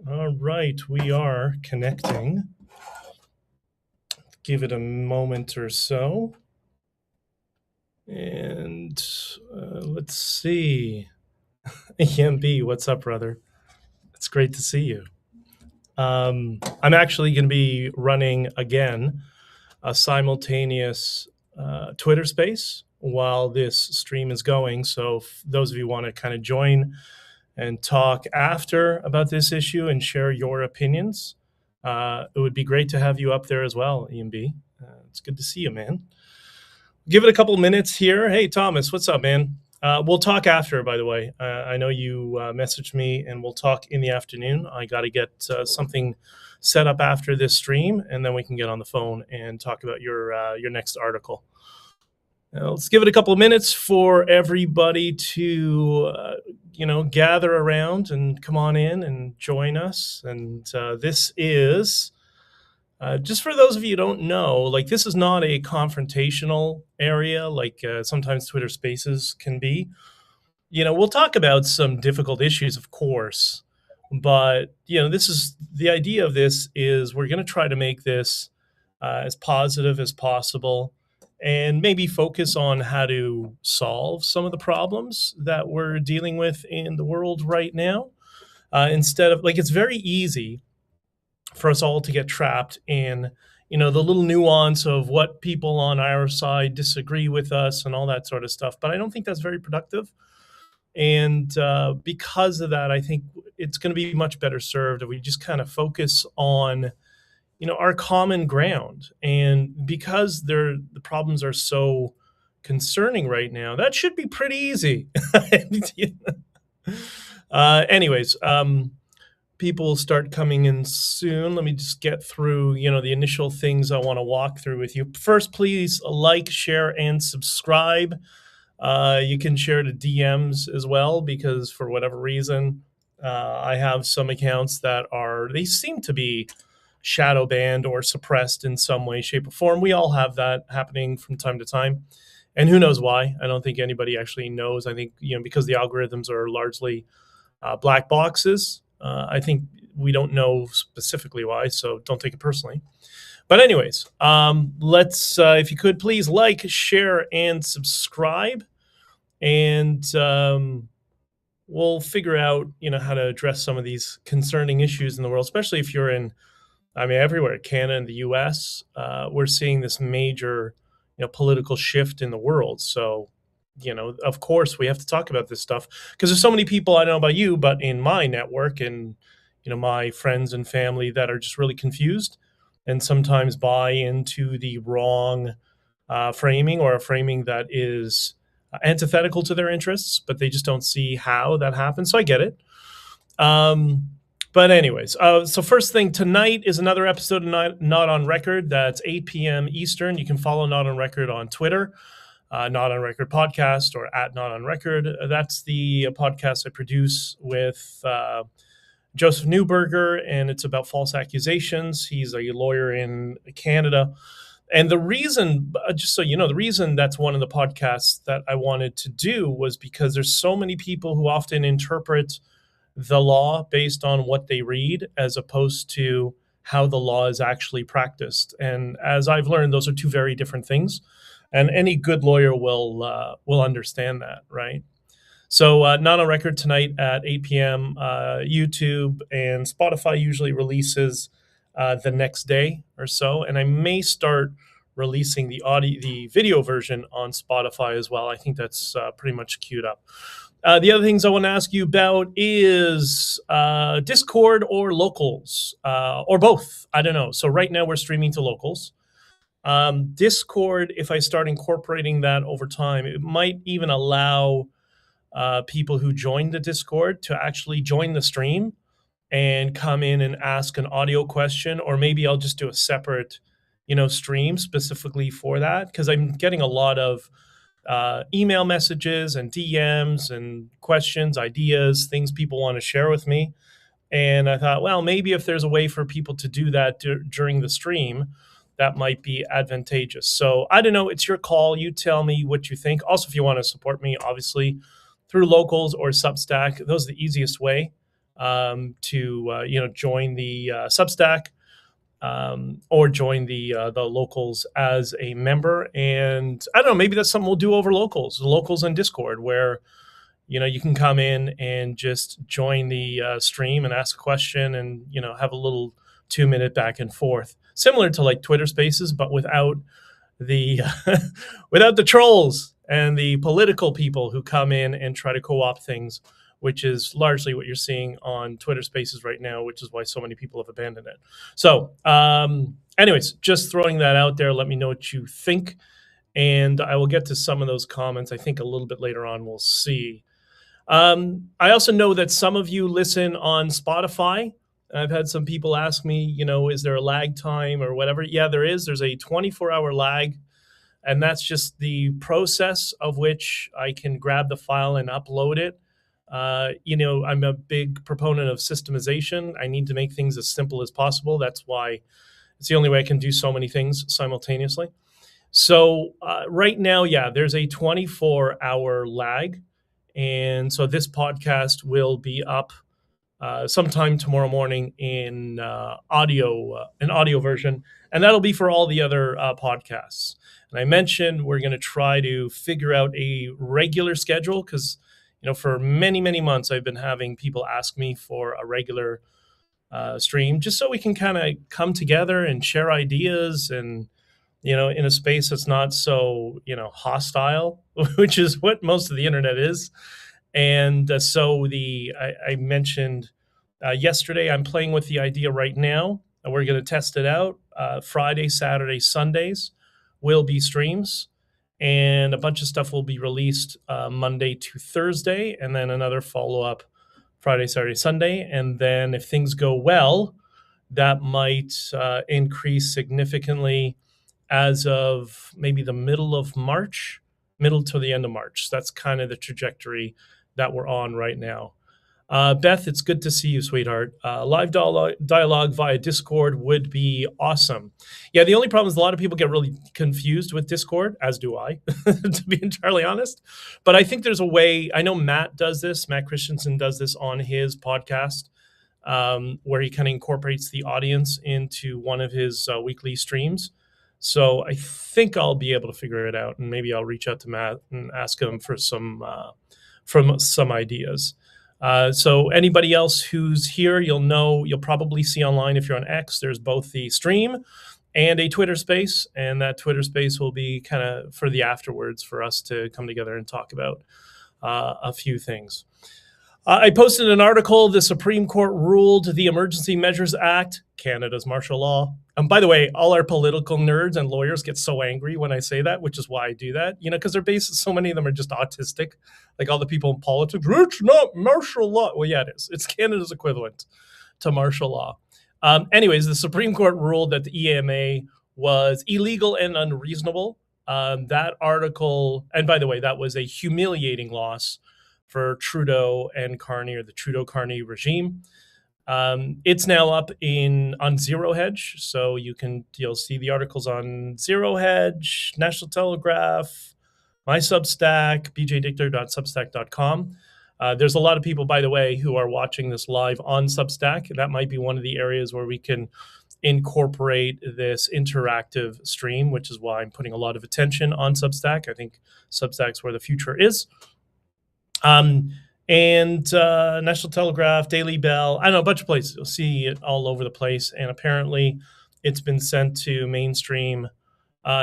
All right, we are connecting. Give it a moment or so. And let's see. EMB, what's up, brother? It's great to see you. I'm actually going to be running again a simultaneous Twitter space while this stream is going. So, if those of you want to kind of join and talk after about this issue and share your opinions, it would be great to have you up there as well, EMB. It's good to see you, man. Give it a couple minutes here. Hey, Thomas, what's up, man? We'll talk after, by the way. I know you messaged me, and we'll talk in the afternoon. I got to get something set up after this stream, and then we can get on the phone and talk about your next article. Now, let's give it a couple of minutes for everybody to gather around and come on in and join us. And this is just for those of you who don't know, like, this is not a confrontational area like sometimes Twitter Spaces can be. We'll talk about some difficult issues, of course, but this is the idea of this is we're going to try to make this as positive as possible, and maybe focus on how to solve some of the problems that we're dealing with in the world right now. Instead of, like, it's very easy for us all to get trapped in, the little nuance of what people on our side disagree with us and all that sort of stuff. But I don't think that's very productive. And because of that, I think it's going to be much better served if we just kind of focus on, our common ground. And because the problems are so concerning right now, that should be pretty easy. Anyways, people will start coming in soon. Let me just get through, the initial things I want to walk through with you. First, please like, share, and subscribe. You can share to DMs as well, because for whatever reason, I have some accounts that they seem to be shadow banned or suppressed in some way, shape, or form. We all have that happening from time to time. And who knows why? I don't think anybody actually knows. I think, because the algorithms are largely black boxes. I think we don't know specifically why, so don't take it personally. But anyways, let's, if you could, please like, share, and subscribe. And we'll figure out, how to address some of these concerning issues in the world, especially if you're everywhere, Canada and the US. We're seeing this major, political shift in the world. So, of course, we have to talk about this stuff because there's so many people, I don't know about you, but in my network and, my friends and family that are just really confused and sometimes buy into the wrong framing, or a framing that is antithetical to their interests, but they just don't see how that happens. So I get it. But anyways, so first thing, tonight is another episode of Not on Record. That's 8 p.m. Eastern. You can follow Not on Record on Twitter. Not on Record podcast, or at Not on Record. That's the podcast I produce with Joseph Newberger, and it's about false accusations. He's a lawyer in Canada. And the reason, just so you know, the reason that's one of the podcasts that I wanted to do was because there's so many people who often interpret the law based on what they read as opposed to how the law is actually practiced. And as I've learned, those are two very different things. And any good lawyer will understand that, right? So Not on Record tonight at 8 p.m. YouTube and Spotify usually releases the next day or so. And I may start releasing the video version on Spotify as well. I think that's pretty much queued up. The other things I want to ask you about is Discord or locals, or both. I don't know. So right now we're streaming to locals. Discord, if I start incorporating that over time, it might even allow people who join the Discord to actually join the stream and come in and ask an audio question, or maybe I'll just do a separate, stream specifically for that, because I'm getting a lot of email messages and DMs and questions, ideas, things people want to share with me. And I thought, well, maybe if there's a way for people to do that during the stream, that might be advantageous. So I don't know. It's your call. You tell me what you think. Also, if you want to support me, obviously, through locals or Substack, those are the easiest way. to join the Substack, or join the locals as a member. And I don't know, maybe that's something we'll do over locals on Discord, where you can come in and just join the stream and ask a question, and have a little 2-minute back and forth, similar to like Twitter Spaces, but without the without the trolls and the political people who come in and try to co-opt things, which is largely what you're seeing on Twitter Spaces right now, which is why so many people have abandoned it. So anyways, just throwing that out there. Let me know what you think, and I will get to some of those comments, I think, a little bit later on. We'll see. I also know that some of you listen on Spotify. I've had some people ask me, is there a lag time or whatever? Yeah, there is. There's a 24-hour lag, and that's just the process of which I can grab the file and upload it. I'm a big proponent of systemization. I need to make things as simple as possible. That's why it's the only way I can do so many things simultaneously. So right now, yeah, there's a 24-hour lag. And so this podcast will be up sometime tomorrow morning in audio version, and that'll be for all the other podcasts. And I mentioned we're going to try to figure out a regular schedule, because for many months I've been having people ask me for a regular stream, just so we can kind of come together and share ideas, and in a space that's not so hostile, which is what most of the internet is. And so I mentioned yesterday, I'm playing with the idea right now, and we're going to test it out. Friday, Saturday, Sundays will be streams, and a bunch of stuff will be released Monday to Thursday, and then another follow-up Friday, Saturday, Sunday. And then if things go well, that might increase significantly as of maybe the middle to the end of March. That's kind of the trajectory that we're on right now. Beth, it's good to see you, sweetheart. Live dialogue via Discord would be awesome. Yeah, the only problem is a lot of people get really confused with Discord, as do I, to be entirely honest. But I think there's a way. I know Matt does this. Matt Christensen does this on his podcast, where he kind of incorporates the audience into one of his weekly streams. So I think I'll be able to figure it out, and maybe I'll reach out to Matt and ask him for some ideas. So anybody else who's here, you'll probably see online, if you're on X, there's both the stream and a Twitter space, and that Twitter space will be kind of for the afterwards for us to come together and talk about a few things. I posted an article. The Supreme Court ruled the Emergency Measures Act, Canada's martial law. And by the way, all our political nerds and lawyers get so angry when I say that, which is why I do that, because so many of them are just autistic, like all the people in politics. It's not martial law. Well, yeah, it is. It's Canada's equivalent to martial law. Anyways, the Supreme Court ruled that the EMA was illegal and unreasonable. That article, and by the way, that was a humiliating loss for Trudeau and Carney, or the Trudeau-Carney regime. It's now up on Zero Hedge, so you'll see the articles on Zero Hedge, National Telegraph, my Substack, bjdictor.substack.com. There's a lot of people, by the way, who are watching this live on Substack. That might be one of the areas where we can incorporate this interactive stream, which is why I'm putting a lot of attention on Substack. I think Substack's where the future is. And National Telegraph, Daily Bell, I don't know, a bunch of places. You'll see it all over the place. And apparently it's been sent to mainstream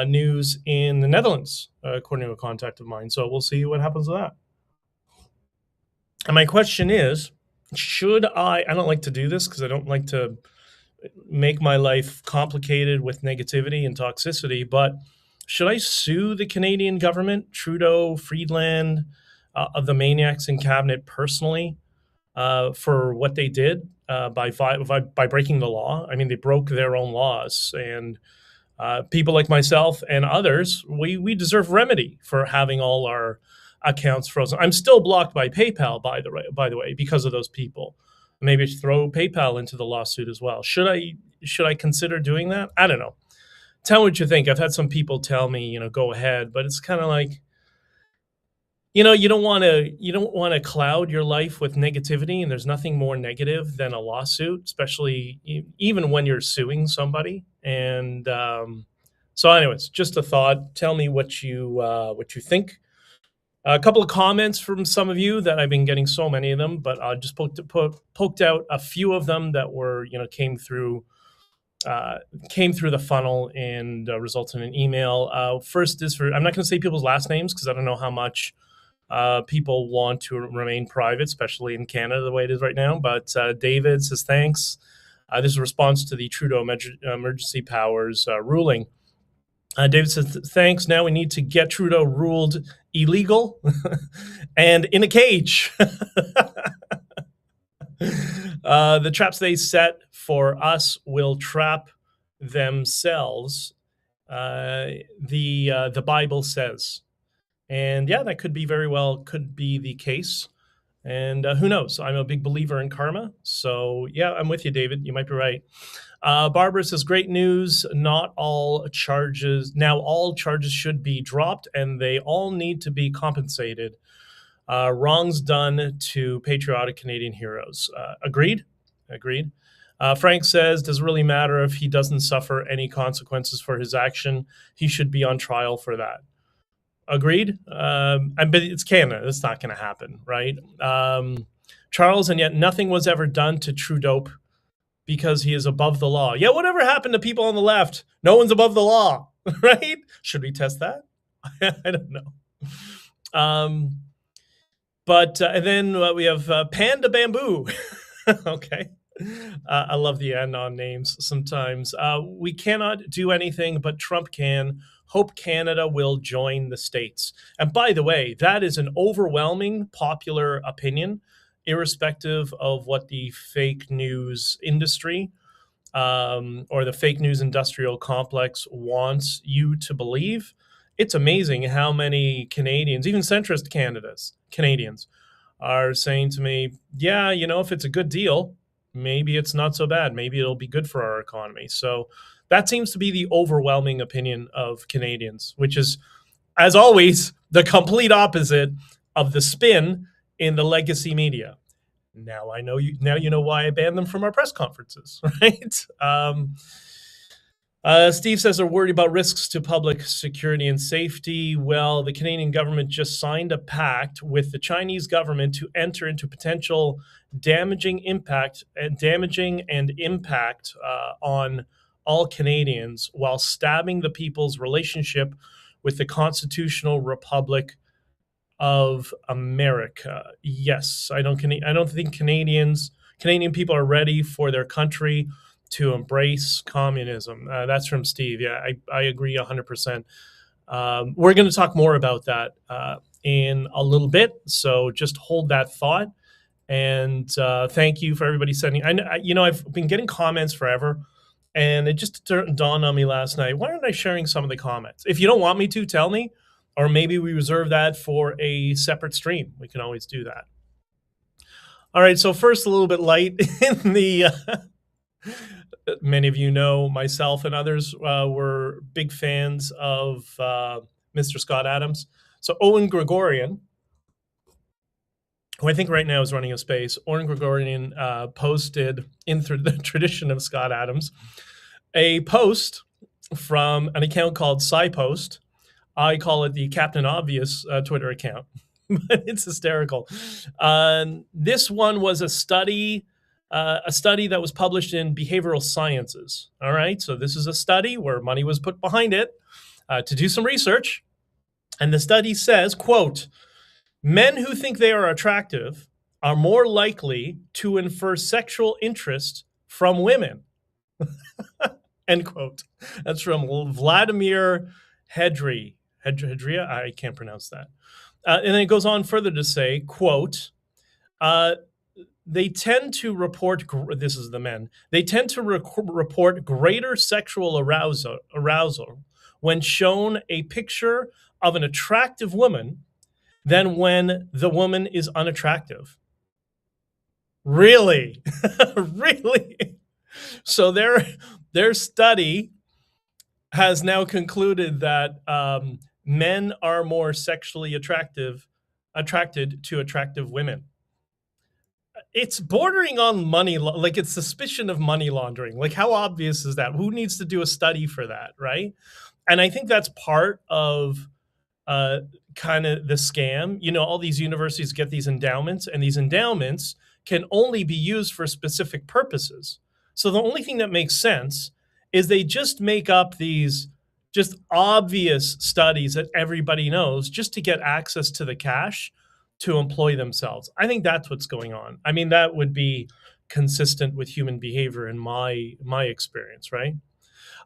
news in the Netherlands, according to a contact of mine. So we'll see what happens with that. And my question is, I don't like to do this because I don't like to make my life complicated with negativity and toxicity, but should I sue the Canadian government, Trudeau, Friedland, of the maniacs in cabinet personally for what they did by breaking the law? I mean, they broke their own laws, and people like myself and others, we deserve remedy for having all our accounts frozen. I'm still blocked by PayPal, by the way, because of those people. Maybe throw PayPal into the lawsuit as well. Should I consider doing that? I don't know. Tell me what you think. I've had some people tell me, go ahead, but it's kind of like, You don't want to cloud your life with negativity, and there's nothing more negative than a lawsuit, especially even when you're suing somebody. And so, anyways, just a thought. Tell me what you think. A couple of comments from some of you that I've been getting so many of them, but I just poked out a few of them that were came through the funnel and resulted in an email. First is I'm not going to say people's last names because I don't know how much people want to remain private, especially in Canada the way it is right now. But David says thanks. This is a response to the Trudeau emergency powers ruling. David says thanks. Now we need to get Trudeau ruled illegal and in a cage. The traps they set for us will trap themselves. The Bible says. And yeah, that could be the case. And who knows? I'm a big believer in karma. So yeah, I'm with you, David. You might be right. Barbara says, great news. Not all charges. Now all charges should be dropped and they all need to be compensated. Wrongs done to patriotic Canadian heroes. Agreed. Frank says, does it really matter if he doesn't suffer any consequences for his action? He should be on trial for that. Agreed. But it's Canada. It's not going to happen, right? Charles, and yet nothing was ever done to Trudeau because he is above the law. Yeah, whatever happened to people on the left? No one's above the law, right? Should we test that? I don't know. And then we have Panda Bamboo. Okay. I love the anon names sometimes. We cannot do anything, but Trump can. Hope Canada will join the States. And by the way, that is an overwhelming popular opinion, irrespective of what the fake news industry or the fake news industrial complex wants you to believe. It's amazing how many Canadians, even centrist Canadians, are saying to me, yeah, if it's a good deal, maybe it's not so bad. Maybe it'll be good for our economy. So that seems to be the overwhelming opinion of Canadians, which is, as always, the complete opposite of the spin in the legacy media. Now you know why I banned them from our press conferences, right? Steve says they're worried about risks to public security and safety. Well, the Canadian government just signed a pact with the Chinese government to enter into potential damaging impact on all Canadians while stabbing the people's relationship with the constitutional republic of America. Yes, I don't think Canadian people are ready for their country to embrace communism. That's from Steve. Yeah, I agree 100%. We're going to talk more about that in a little bit, so just hold that thought. And thank you for everybody sending. I've been getting comments forever, and it just dawned on me last night. Why aren't I sharing some of the comments? If you don't want me to, tell me, or maybe we reserve that for a separate stream. We can always do that. All right, so first, a little bit light in the. Many of you know myself and others were big fans of Mr. Scott Adams. So Owen Gregorian, who I think right now is running a space, Owen Gregorian posted, in the tradition of Scott Adams, a post from an account called SciPost. I call it the Captain Obvious Twitter account, but it's hysterical. This one was a study that was published in Behavioral Sciences. All right, so this is a study where money was put behind it to do some research. And the study says, quote, men who think they are attractive are more likely to infer sexual interest from women. End quote. That's from Vladimir Hedria. I can't pronounce that. And then it goes on further to say, quote, they tend to report, this is the men, they tend to report greater sexual arousal when shown a picture of an attractive woman than when the woman is unattractive. Really? Really? So their study has now concluded that men are more sexually attractive attracted to attractive women. It's bordering on money, like it's suspicion of money laundering. Like, how obvious is that? Who needs to do a study for that, right? And I think that's part of uh, kind of the scam. All these universities get these endowments, and these endowments can only be used for specific purposes. So the only thing that makes sense is they just make up these just obvious studies that everybody knows just to get access to the cash to employ themselves. I think that's what's going on. I mean, that would be consistent with human behavior in my experience, right?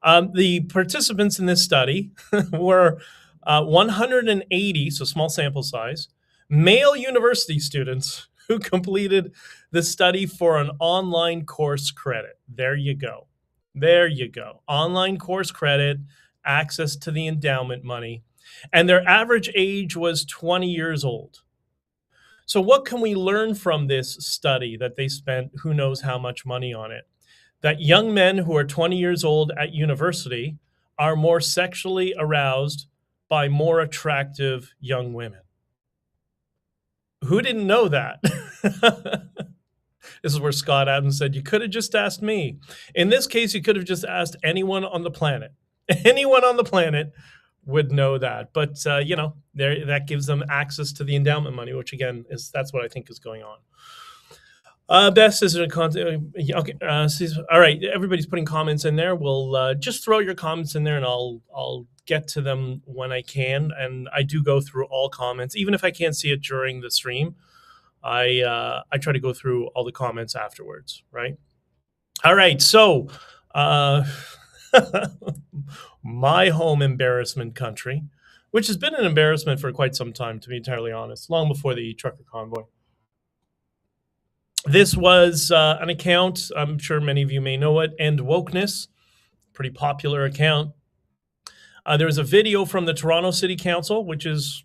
The participants in this study were 180, so small sample size, male university students who completed the study for an online course credit. There you go. There you go. Online course credit, access to the endowment money. And their average age was 20 years old. So, what can we learn from this study that they spent who knows how much money on it? That young men who are 20 years old at university are more sexually aroused by more attractive young women. Who didn't know that? This is where Scott Adams said, you could have just asked me. In this case, you could have just asked anyone on the planet. Anyone on the planet would know that. But, that gives them access to the endowment money, which, again, that's what I think is going on. Beth says, okay, all right, everybody's putting comments in there. We'll just throw your comments in there, and I'll get to them when I can. And I do go through all comments, even if I can't see it during the stream. I try to go through all the comments afterwards, right? All right, so my home embarrassment country, which has been an embarrassment for quite some time, to be entirely honest, long before the trucker convoy. This was an account, I'm sure many of you may know it, End Wokeness, pretty popular account. There was a video from the Toronto City Council, which is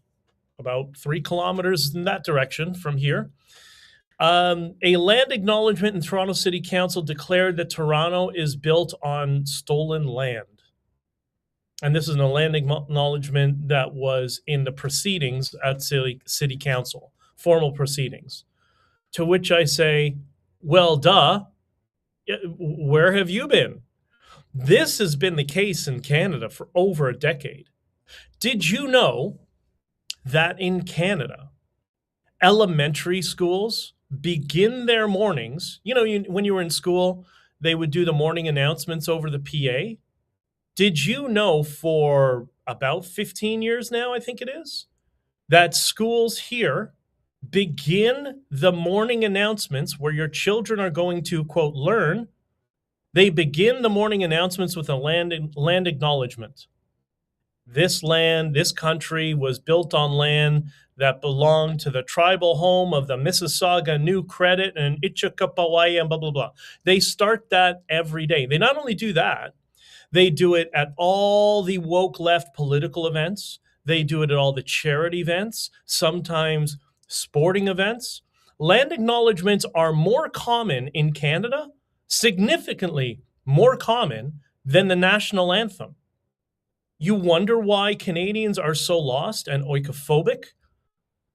about 3 kilometers in that direction from here. A land acknowledgement in Toronto City Council declared that Toronto is built on stolen land. And this is a land acknowledgement that was in the proceedings at City Council, formal proceedings. To which I say, well, duh, where have you been? This has been the case in Canada for over a decade. Did you know that in Canada, elementary schools begin their mornings? When you were in school, they would do the morning announcements over the PA. Did you know for about 15 years now, I think it is, that schools here begin the morning announcements where your children are going to, quote, learn. They begin the morning announcements with a land acknowledgement. This land, this country was built on land that belonged to the tribal home of the Mississauga New Credit and Ichikapawai and blah, blah, blah. They start that every day. They not only do that, they do it at all the woke left political events. They do it at all the charity events, sometimes sporting events. Land acknowledgements are more common in Canada, significantly more common than the national anthem. You wonder why Canadians are so lost and oikophobic?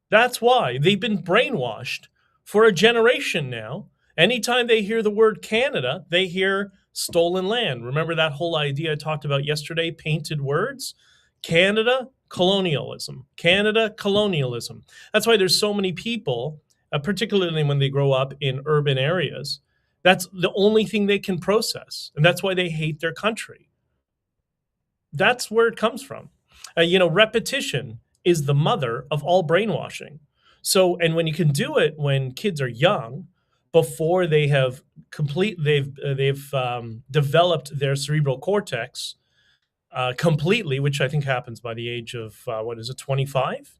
That's why. They've been brainwashed for a generation now. Anytime they hear the word Canada, they hear stolen land. Remember that whole idea I talked about yesterday, painted words? Canada, colonialism. Canada, colonialism. That's why there's so many people, particularly when they grow up in urban areas, that's the only thing they can process. And that's why they hate their country. That's where it comes from. Repetition is the mother of all brainwashing. So, and when you can do it when kids are young, before they have they've developed their cerebral cortex completely, which I think happens by the age of 25.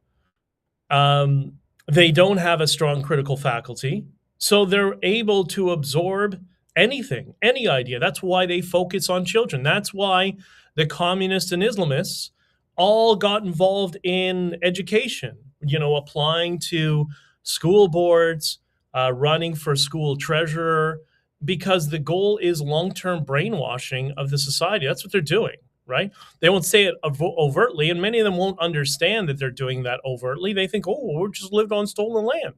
They don't have a strong critical faculty, so they're able to absorb anything, any idea. That's why they focus on children. That's why the communists and Islamists all got involved in education, applying to school boards, running for school treasurer, because the goal is long-term brainwashing of the society. That's what they're doing. right? They won't say it overtly, and many of them won't understand that they're doing that overtly. They think, oh, we're just lived on stolen land.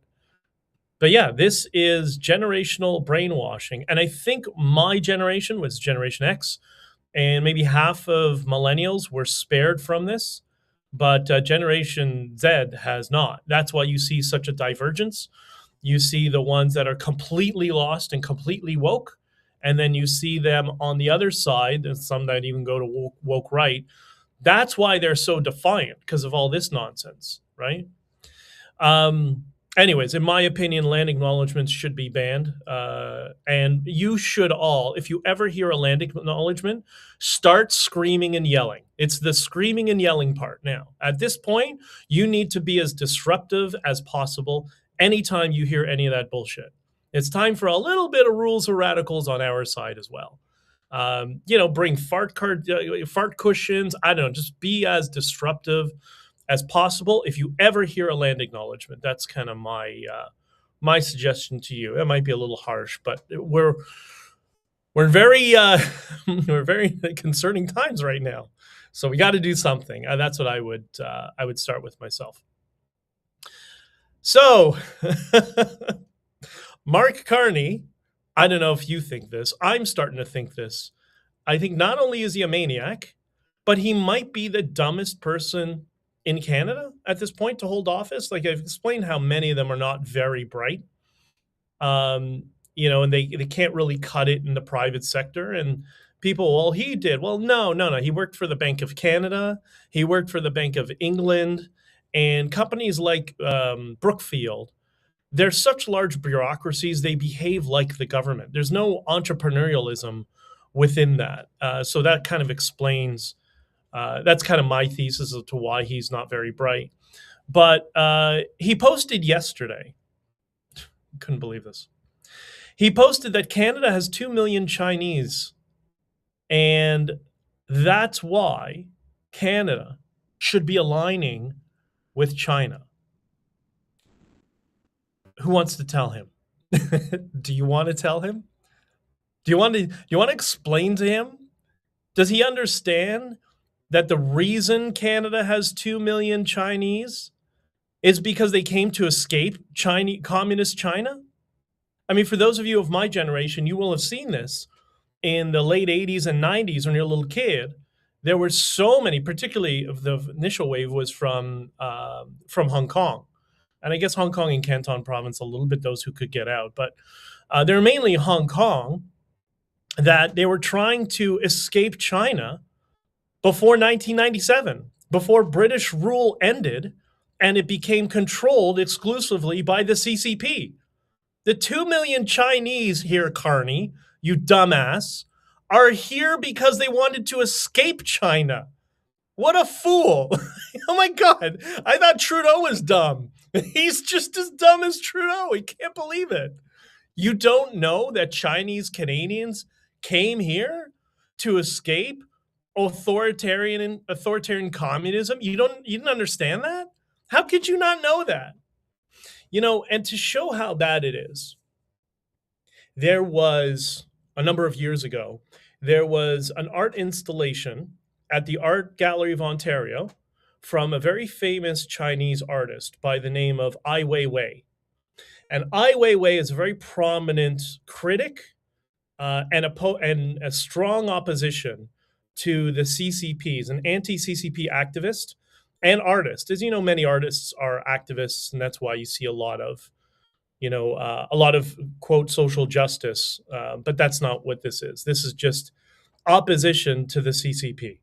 But yeah, this is generational brainwashing. And I think my generation was Generation X, and maybe half of millennials were spared from this, but Generation Z has not. That's why you see such a divergence. You see the ones that are completely lost and completely woke, and then you see them on the other side, and some that even go to woke right. That's why they're so defiant, because of all this nonsense, right? Um, Anyways, in my opinion, land acknowledgements should be banned. And you should all, if you ever hear a land acknowledgement, start screaming and yelling. It's the screaming and yelling part now. At this point, you need to be as disruptive as possible anytime you hear any of that bullshit. It's time for a little bit of rules of radicals on our side as well. Bring fart cushions. I don't know, just be as disruptive as possible. If you ever hear a land acknowledgement, that's kind of my suggestion to you. It might be a little harsh, but we're very we're very concerning times right now, so we got to do something. That's what I would start with myself. So, Mark Carney, I don't know if you think this. I'm starting to think this. I think not only is he a maniac, but he might be the dumbest person in Canada at this point to hold office. Like, I've explained how many of them are not very bright, and they can't really cut it in the private sector. And people, well, he did. Well, no. He worked for the Bank of Canada. He worked for the Bank of England, and companies like Brookfield. They're such large bureaucracies. They behave like the government. There's no entrepreneurialism within that. So that kind of explains. That's kind of my thesis as to why he's not very bright. But he posted yesterday, couldn't believe this. He posted that Canada has 2 million Chinese, and that's why Canada should be aligning with China. Who wants to tell him? Do you want to tell him? Do you want to explain to him? Does he understand that the reason Canada has 2 million Chinese is because they came to escape communist China? I mean, for those of you of my generation, you will have seen this in the late 80s and 90s when you're a little kid. There were so many, particularly of the initial wave was from Hong Kong. And I guess Hong Kong and Canton province, a little bit those who could get out. But they're mainly Hong Kong, that they were trying to escape China before 1997, before British rule ended, and it became controlled exclusively by the CCP. The 2 million Chinese here, Carney, you dumbass, are here because they wanted to escape China. What a fool. Oh my God. I thought Trudeau was dumb. He's just as dumb as Trudeau. He can't believe it. You don't know that Chinese Canadians came here to escape authoritarian communism? You didn't understand that? How could you not know that? And to show how bad it is, there was a number of years ago, there was an art installation at the Art Gallery of Ontario from a very famous Chinese artist by the name of Ai Weiwei. And Ai Weiwei is a very prominent critic and a strong opposition to the CCPs, an anti-CCP activist and artist. As you know, many artists are activists, and that's why you see a lot of quote social justice. But that's not what this is. This is just opposition to the CCP.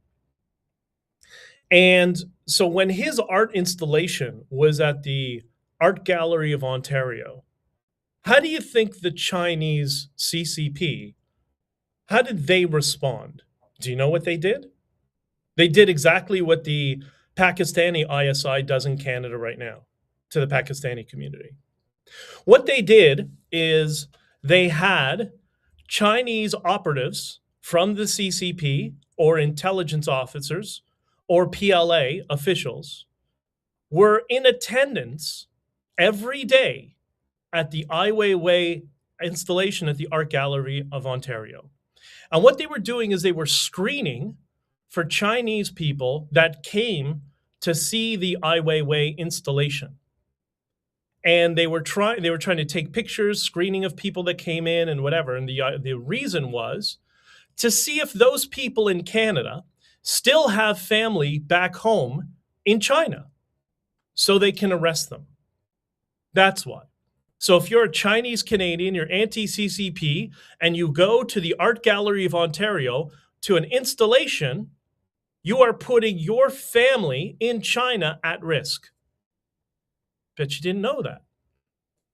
And so when his art installation was at the Art Gallery of Ontario, how do you think the Chinese CCP, how did they respond? Do you know what they did? They did exactly what the Pakistani ISI does in Canada right now to the Pakistani community. What they did is they had Chinese operatives from the CCP or intelligence officers or PLA officials were in attendance every day at the Ai Weiwei installation at the Art Gallery of Ontario. And what they were doing is they were screening for Chinese people that came to see the Ai Weiwei installation. And they were trying to take pictures, screening of people that came in and whatever. And the reason was to see if those people in Canada still have family back home in China so they can arrest them. That's why. So if you're a Chinese Canadian, you're anti-CCP, and you go to the Art Gallery of Ontario to an installation, you are putting your family in China at risk. Bet you didn't know that.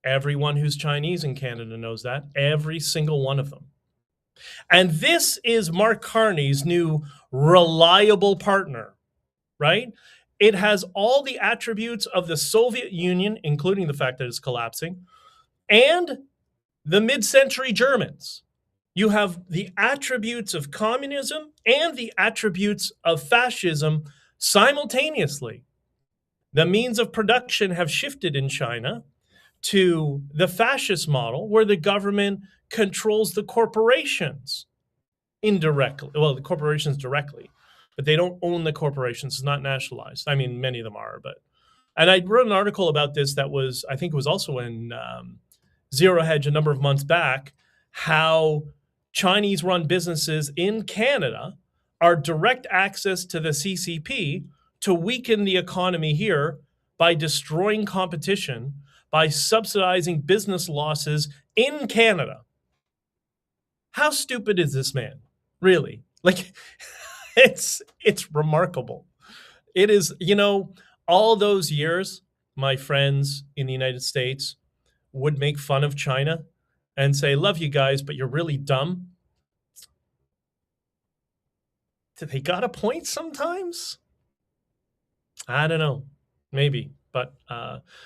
Everyone who's Chinese in Canada knows that. Every single one of them. And this is Mark Carney's new reliable partner, right? It has all the attributes of the Soviet Union, including the fact that it's collapsing, and the mid-century Germans. You have the attributes of communism and the attributes of fascism simultaneously. The means of production have shifted in China to the fascist model, where the government controls the corporations indirectly. Well, the corporations directly, but they don't own the corporations. It's not nationalized. I mean, many of them are, but. And I wrote an article about this that was, I think it was also in Zero Hedge a number of months back, how Chinese-run businesses in Canada are direct access to the CCP to weaken the economy here by destroying competition, by subsidizing business losses in Canada. How stupid is this man? Really? Like, it's remarkable. It is, all those years, my friends in the United States would make fun of China and say, love you guys, but you're really dumb. Do they got a point sometimes? I don't know. Maybe. But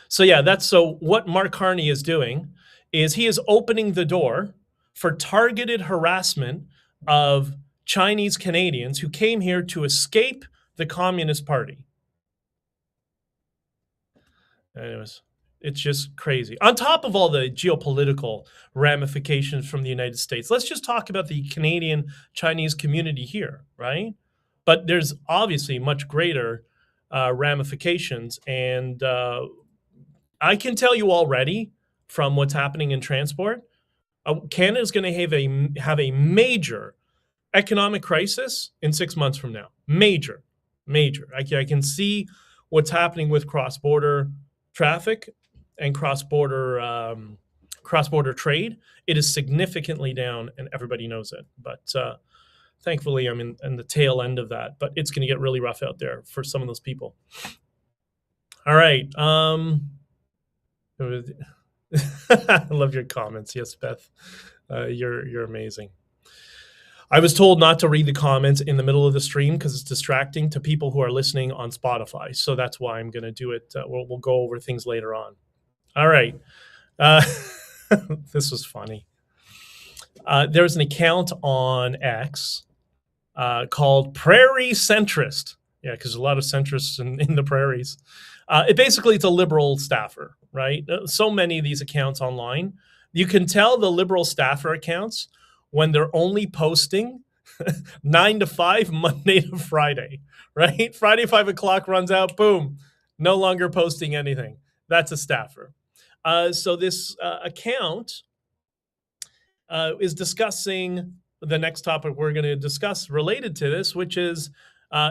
so what Mark Carney is doing is he is opening the door for targeted harassment of Chinese Canadians who came here to escape the Communist Party. Anyways, it's just crazy. On top of all the geopolitical ramifications from the United States, let's just talk about the Canadian Chinese community here, right? But there's obviously much greater ramifications. And I can tell you already from what's happening in transport, Canada is going to have a major economic crisis in 6 months from now. Major. I can see what's happening with cross-border traffic and cross-border trade. It is significantly down, and everybody knows it. But thankfully, I'm in the tail end of that. But it's going to get really rough out there for some of those people. All right. I love your comments. Yes, Beth. You're amazing. I was told not to read the comments in the middle of the stream because it's distracting to people who are listening on Spotify. So that's why I'm going to do it. We'll go over things later on. All right. This was funny. There's an account on X called Prairie Centrist. Yeah, because there's a lot of centrists in the prairies. It's a liberal staffer, right? So many of these accounts online. You can tell the liberal staffer accounts when they're only posting 9 to 5, Monday to Friday, right? Friday, 5 o'clock runs out, boom, no longer posting anything. That's a staffer. So this account is discussing the next topic we're going to discuss related to this, which is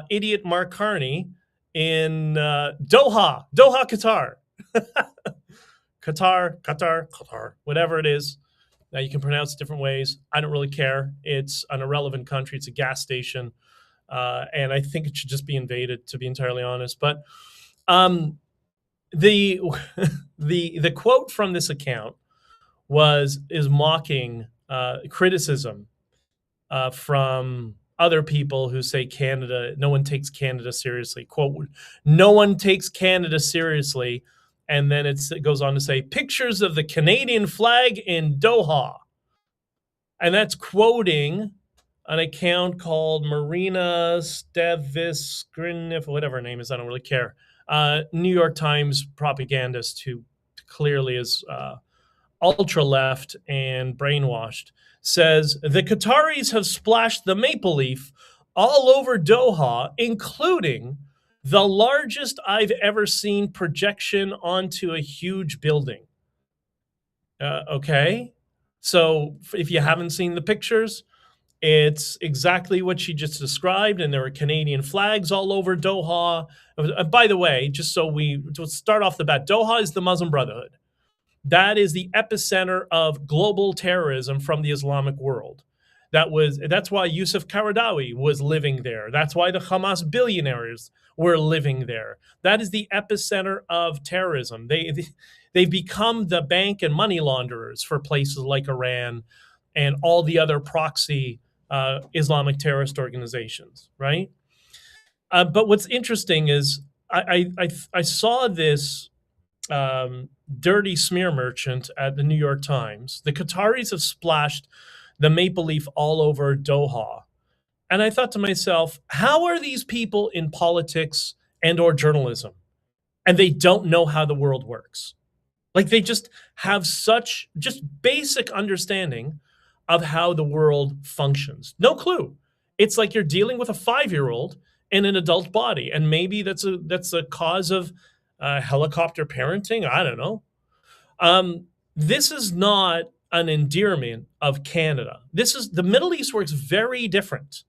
idiot Mark Carney in Doha, Qatar. Qatar, whatever it is. Now, you can pronounce it different ways. I don't really care. It's an irrelevant country. It's a gas station. And I think it should just be invaded, to be entirely honest. But the quote from this account is mocking criticism from other people who say no one takes Canada seriously. Quote, no one takes Canada seriously. And then it goes on to say, pictures of the Canadian flag in Doha. And that's quoting an account called Marina Staviskriniv, whatever her name is, I don't really care. New York Times propagandist who clearly is ultra-left and brainwashed, says, the Qataris have splashed the maple leaf all over Doha, including the largest I've ever seen projection onto a huge building. Okay. So if you haven't seen the pictures, it's exactly what she just described, and there were Canadian flags all over Doha. By the way, just so to start off the bat, Doha is the Muslim Brotherhood. That is the epicenter of global terrorism from the Islamic world. That's why Yusuf Qaradawi was living there. That's why the Hamas billionaires were living there. That is the epicenter of terrorism. They've become the bank and money launderers for places like Iran and all the other proxy Islamic terrorist organizations, right? But what's interesting is I saw this dirty smear merchant at the New York Times. The Qataris have splashed the maple leaf all over Doha. And I thought to myself, how are these people in politics and or journalism? And they don't know how the world works. Like they just have such just basic understanding of how the world functions. No clue. It's like you're dealing with a 5-year-old in an adult body, and maybe that's a cause of helicopter parenting. I don't know. This is not an endearment of Canada. The Middle East works very different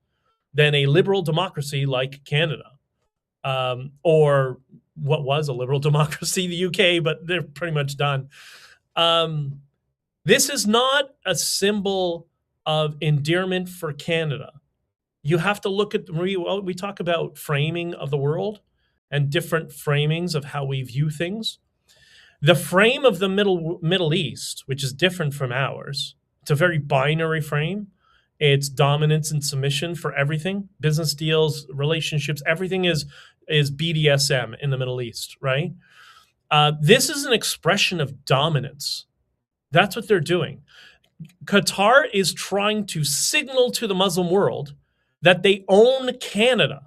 than a liberal democracy like Canada, or what was a liberal democracy, the UK, but they're pretty much done. This is not a symbol of endearment for Canada. You have to look at, we talk about framing of the world and different framings of how we view things. The frame of the Middle East, which is different from ours, it's a very binary frame. It's dominance and submission for everything. Business deals, relationships, everything is BDSM in the Middle East, right? This is an expression of dominance. That's what they're doing. Qatar is trying to signal to the Muslim world that they own Canada.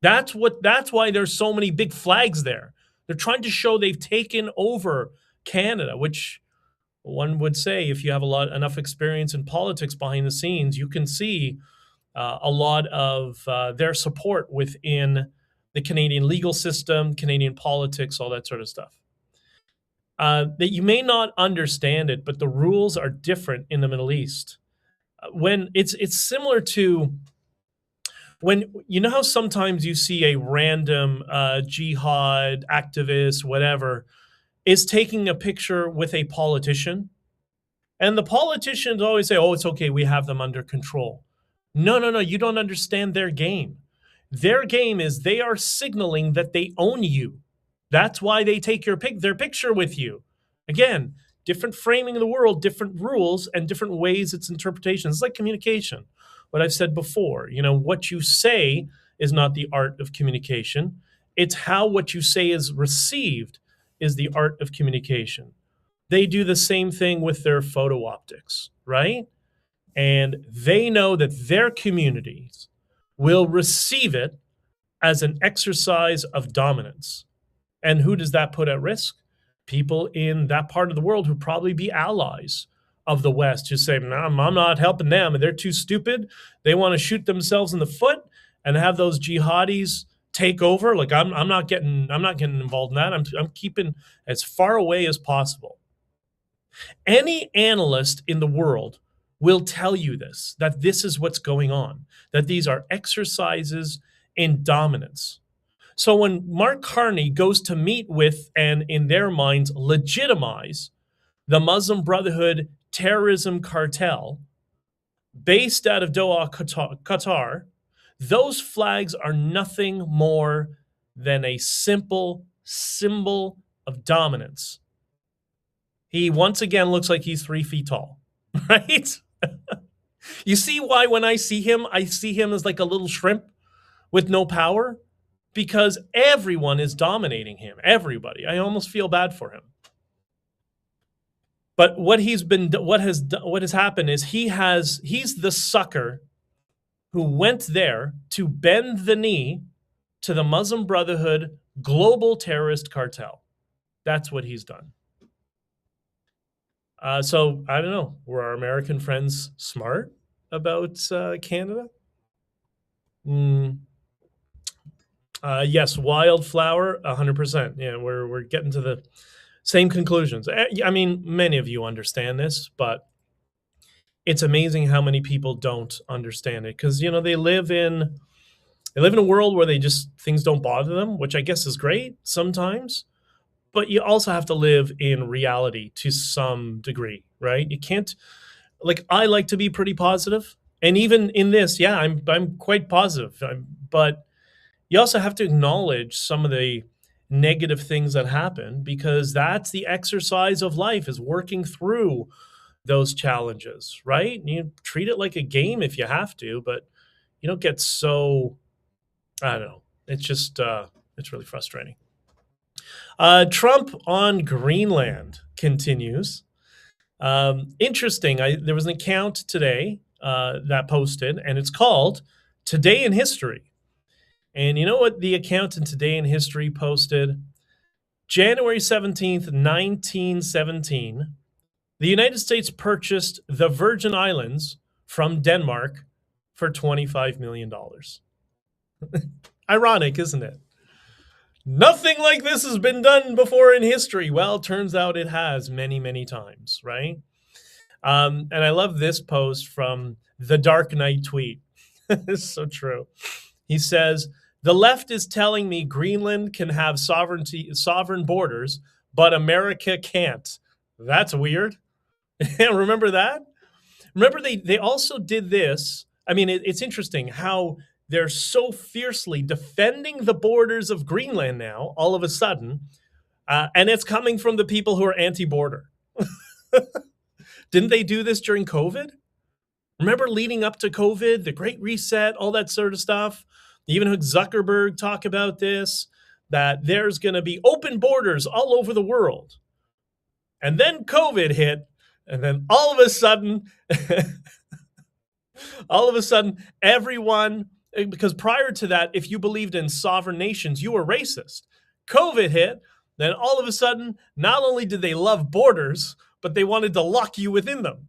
That's why there's so many big flags there. They're trying to show they've taken over Canada, which one would say, if you have enough experience in politics behind the scenes, you can see a lot of their support within the Canadian legal system, Canadian politics, all that sort of stuff. That you may not understand it, but the rules are different in the Middle East. When it's similar to when you know how sometimes you see a random jihad activist, whatever, is taking a picture with a politician, and the politicians always say, "Oh, it's okay, we have them under control." No, you don't understand their game. Their game is they are signaling that they own you. That's why they take their picture with you. Again, different framing of the world, different rules, and different ways its interpretation. It's like communication. What I've said before, what you say is not the art of communication. It's how what you say is received is the art of communication. They do the same thing with their photo optics, right? And they know that their communities will receive it as an exercise of dominance. And who does that put at risk? People in that part of the world who probably be allies of the West, who say, "No, I'm not helping them, and they're too stupid. They want to shoot themselves in the foot and have those jihadis take over. Like I'm not getting involved in that. I'm keeping as far away as possible." Any analyst in the world will tell you this, that this is what's going on, that these are exercises in dominance. So when Mark Carney goes to meet with and in their minds legitimize the Muslim Brotherhood terrorism cartel based out of Doha, Qatar, those flags are nothing more than a simple symbol of dominance. He once again looks like he's 3 feet tall, right? You see why when I see him as like a little shrimp with no power? Because everyone is dominating him. Everybody. I almost feel bad for him. But what has happened is he's the sucker who went there to bend the knee to the Muslim Brotherhood global terrorist cartel. That's what he's done. So I don't know. Were our American friends smart about Canada? Mm, yes, wildflower, 100%. Yeah, we're getting to the same conclusions. I mean, many of you understand this, but it's amazing how many people don't understand it because they live in a world where they just things don't bother them, which I guess is great sometimes. But you also have to live in reality to some degree, right? You can't like I like to be pretty positive, and even in this, yeah, I'm quite positive. But you also have to acknowledge some of the negative things that happen because that's the exercise of life is working through those challenges, right? You treat it like a game if you have to, but you don't get so I don't know. It's just it's really frustrating. Trump on Greenland continues. Interesting. There was an account today that posted, and it's called "Today in History." And you know what the account in Today in History posted? January 17th, 1917, the United States purchased the Virgin Islands from Denmark for $25 million. Ironic, isn't it? Nothing like this has been done before in history. Well, turns out it has many, many times, right? And I love this post from the Dark Knight tweet. It's so true. He says, "The left is telling me Greenland can have sovereign borders, but America can't. That's weird." Remember that? Remember they also did this. I mean, it's interesting how they're so fiercely defending the borders of Greenland now, all of a sudden, and it's coming from the people who are anti-border. Didn't they do this during COVID? Remember leading up to COVID, the Great Reset, all that sort of stuff? You even heard Zuckerberg talk about this, that there's going to be open borders all over the world. And then COVID hit, and then all of a sudden, everyone, because prior to that, if you believed in sovereign nations, you were racist. COVID hit, then all of a sudden, not only did they love borders, but they wanted to lock you within them.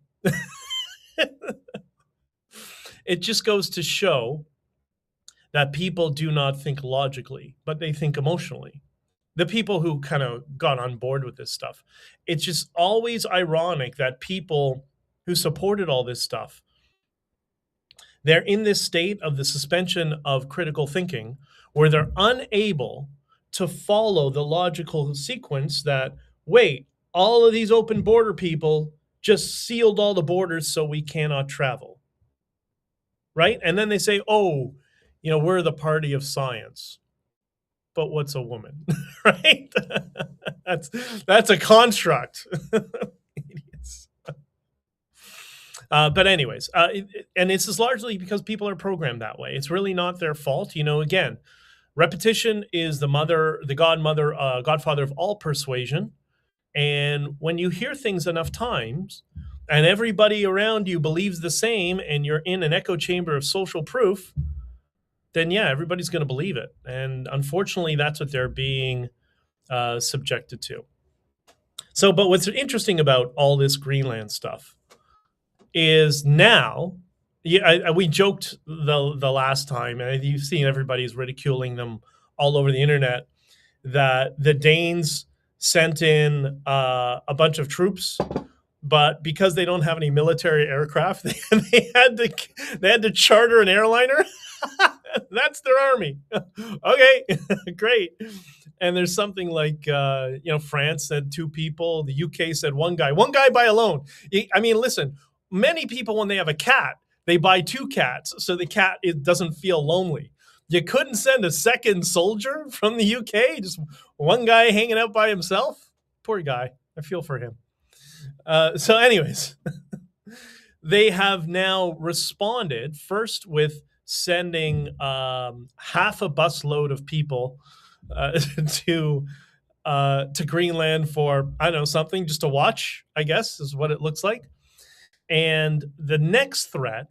It just goes to show that people do not think logically, but they think emotionally. The people who kind of got on board with this stuff. It's just always ironic that people who supported all this stuff, they're in this state of the suspension of critical thinking where they're unable to follow the logical sequence that, wait, all of these open border people just sealed all the borders so we cannot travel. Right? And then they say, oh, we're the party of science. But what's a woman? Right? that's a construct. Idiots. But anyways, and this is largely because people are programmed that way. It's really not their fault. Again, repetition is the godfather of all persuasion. And when you hear things enough times and everybody around you believes the same and you're in an echo chamber of social proof, then yeah, everybody's going to believe it. And unfortunately, that's what they're being subjected to. So, but what's interesting about all this Greenland stuff is now, we joked the last time, and you've seen everybody's ridiculing them all over the internet, that the Danes sent in a bunch of troops, but because they don't have any military aircraft, they had to charter an airliner. That's their army. Okay, great. And there's something like France said 2 people, the UK said one guy by alone. I mean, listen, many people when they have a cat, they buy 2 cats so the cat doesn't feel lonely. You couldn't send a second soldier from the UK, just one guy hanging out by himself. Poor guy. I feel for him. So anyways, they have now responded first with sending half a busload of people to Greenland for, I don't know, something just to watch, I guess, is what it looks like. And the next threat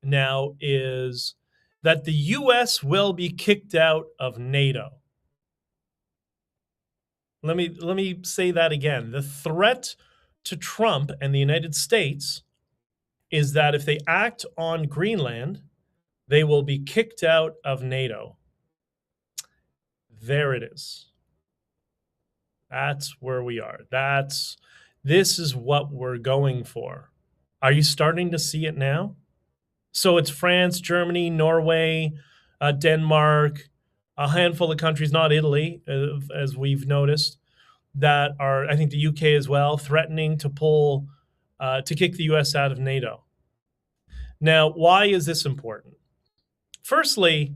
now is that the U.S. will be kicked out of NATO. Let me say that again. The threat to Trump and the United States is that if they act on Greenland, They will be kicked out of NATO. There it is. That's where we are. This is what we're going for. Are you starting to see it now? So it's France, Germany, Norway, Denmark, a handful of countries, not Italy, as we've noticed, that are, I think the UK as well, threatening to kick the US out of NATO. Now, why is this important? Firstly,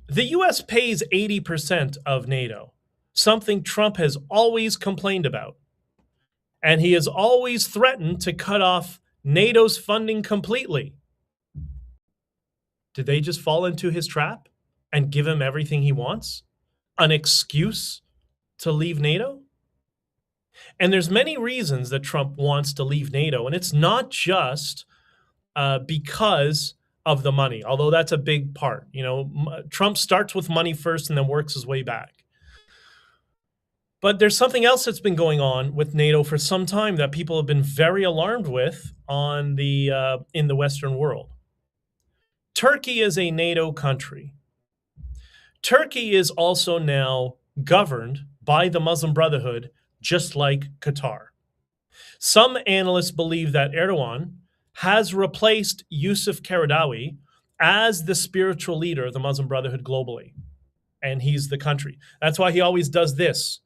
the US pays 80% of NATO, something Trump has always complained about. And he has always threatened to cut off NATO's funding completely. Did they just fall into his trap and give him everything he wants? An excuse to leave NATO? And there's many reasons that Trump wants to leave NATO, and it's not just because of the money, although that's a big part. You know, Trump starts with money first and then works his way back. But there's something else that's been going on with NATO for some time that people have been very alarmed with in the Western world. Turkey is a NATO country. Turkey is also now governed by the Muslim Brotherhood, just like Qatar. Some analysts believe that Erdogan has replaced Yusuf Qaradawi as the spiritual leader of the Muslim Brotherhood globally, and he's the country. That's why he always does this.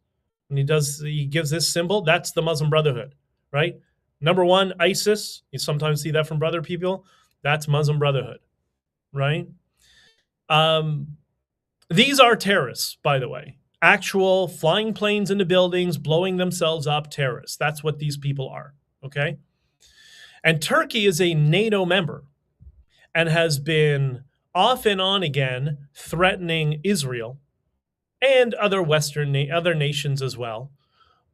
When he gives this symbol, that's the Muslim Brotherhood, right? Number one, ISIS. You sometimes see that from brother people. That's Muslim Brotherhood, right? These are terrorists, by the way. Actual flying planes into buildings, blowing themselves up terrorists. That's what these people are, okay? And Turkey is a NATO member and has been off and on again threatening Israel and other other nations as well.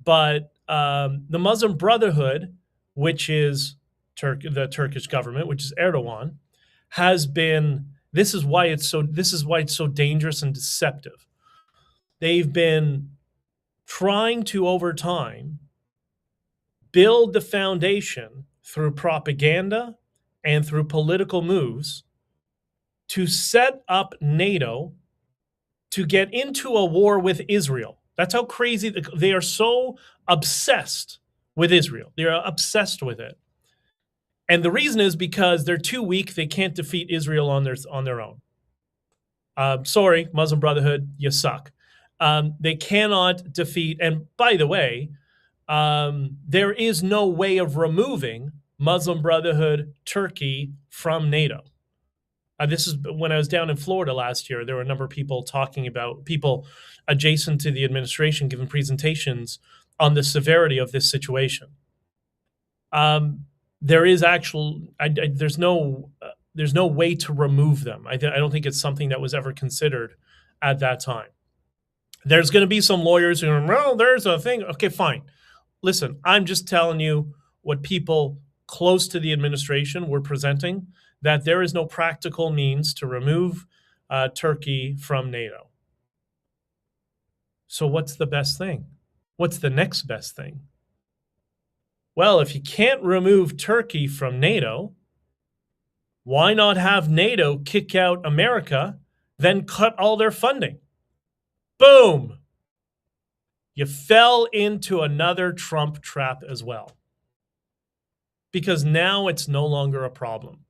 But the Muslim Brotherhood, which is the Turkish government, which is Erdogan, has been. This is why it's so dangerous and deceptive. They've been trying to, over time, build the foundation through propaganda and through political moves to set up NATO to get into a war with Israel. That's how crazy they are. So obsessed with Israel. They're obsessed with it. And the reason is because they're too weak. They can't defeat Israel on their own. Sorry, Muslim Brotherhood, you suck. They cannot defeat. And by the way, there is no way of removing Muslim Brotherhood Turkey from NATO. This is when I was down in Florida last year. There were a number of people people adjacent to the administration giving presentations on the severity of this situation. There is there's no way to remove them. I don't think it's something that was ever considered at that time. There's going to be some lawyers who are, well, there's a thing. Okay, fine. Listen, I'm just telling you what people close to the administration were presenting, that there is no practical means to remove Turkey from NATO. So what's the best thing? What's the next best thing? Well, if you can't remove Turkey from NATO, why not have NATO kick out America, then cut all their funding? Boom! You fell into another Trump trap as well. Because now it's no longer a problem.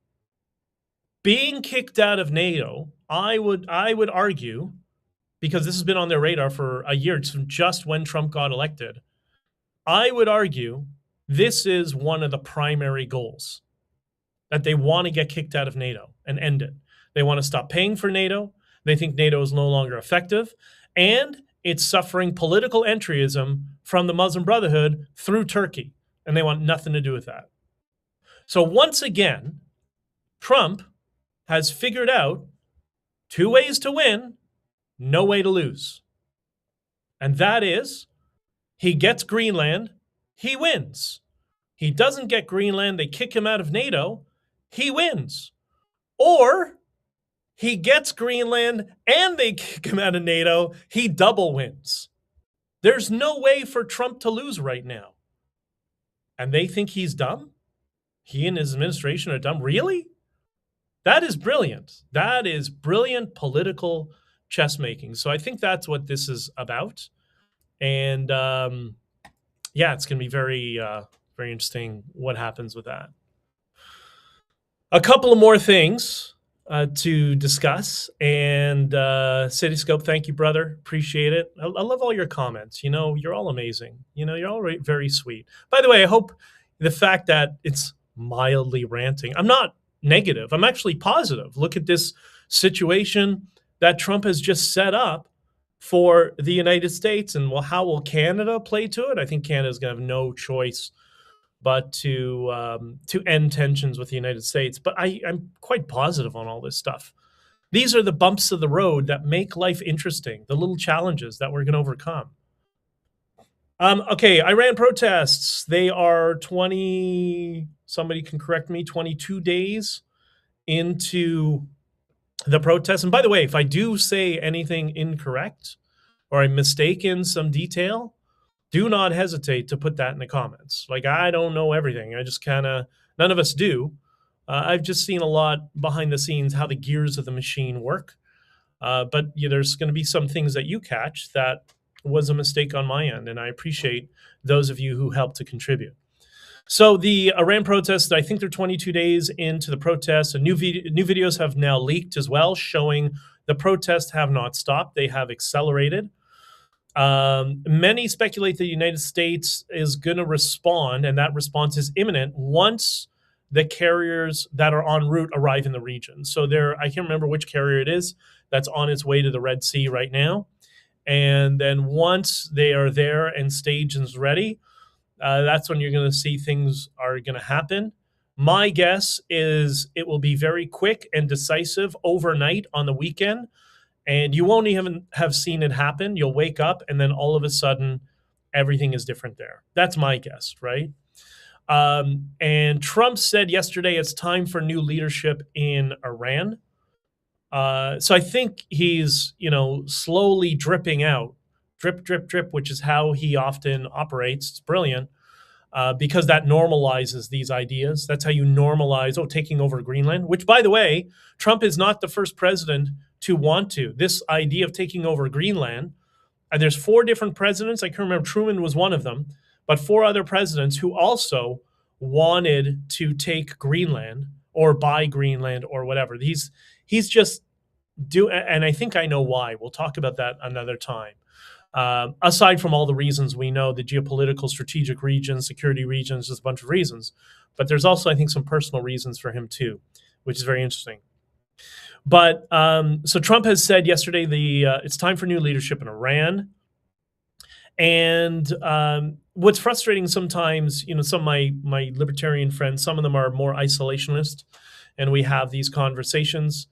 Being kicked out of NATO, I would argue, because this has been on their radar for a year, just when Trump got elected, I would argue this is one of the primary goals, that they want to get kicked out of NATO and end it. They want to stop paying for NATO. They think NATO is no longer effective, and it's suffering political entryism from the Muslim Brotherhood through Turkey, and they want nothing to do with that. So once again, Trump has figured out 2 ways to win, no way to lose. And that is, he gets Greenland, he wins. He doesn't get Greenland, they kick him out of NATO, he wins. Or he gets Greenland and they kick him out of NATO, he double wins. There's no way for Trump to lose right now. And they think he's dumb? He and his administration are dumb? Really? That is brilliant. That is brilliant political chess making. So I think that's what this is about. And yeah, it's going to be very interesting what happens with that. A couple of more things to discuss. And Cityscope, thank you, brother. Appreciate it. I love all your comments. You know, you're all amazing. You know, you're all very sweet. By the way, I hope the fact that it's mildly ranting, I'm not negative. I'm actually positive. Look at this situation that Trump has just set up for the United States. And well, how will Canada play to it? I think Canada's going to have no choice but to end tensions with the United States. But I'm quite positive on all this stuff. These are the bumps of the road that make life interesting, the little challenges that we're going to overcome. Okay, Iran protests. They are 20, somebody can correct me, 22 days into the protests. And by the way, if I do say anything incorrect or I'm mistaken some detail, do not hesitate to put that in the comments. Like, I don't know everything. I just kind of, none of us do. I've just seen a lot behind the scenes how the gears of the machine work. But yeah, there's going to be some things that you catch that was a mistake on my end. And I appreciate those of you who helped to contribute. So the Iran protests, I think they're 22 days into the protests. And new videos have now leaked as well, showing the protests have not stopped. They have accelerated. Many speculate the United States is going to respond, and that response is imminent once the carriers that are en route arrive in the region. So I can't remember which carrier it is that's on its way to the Red Sea right now. And then once they are there and stage is ready, that's when you're going to see things are going to happen. My guess is it will be very quick and decisive overnight on the weekend. And you won't even have seen it happen. You'll wake up and then all of a sudden, everything is different there. That's my guess, right? And Trump said yesterday it's time for new leadership in Iran. So I think he's, slowly dripping out, drip, drip, drip, which is how he often operates. It's brilliant because that normalizes these ideas. That's how you normalize, taking over Greenland, which, by the way, Trump is not the first president to want to. This idea of taking over Greenland, and there's 4 different presidents. I can remember Truman was one of them, but 4 other presidents who also wanted to take Greenland or buy Greenland or whatever. He's just and I think I know why. We'll talk about that another time. Aside from all the reasons we know, the geopolitical, strategic regions, security regions, just a bunch of reasons. But there's also, I think, some personal reasons for him too, which is very interesting. But so Trump has said yesterday it's time for new leadership in Iran. And what's frustrating sometimes, some of my libertarian friends, some of them are more isolationist, and we have these conversations.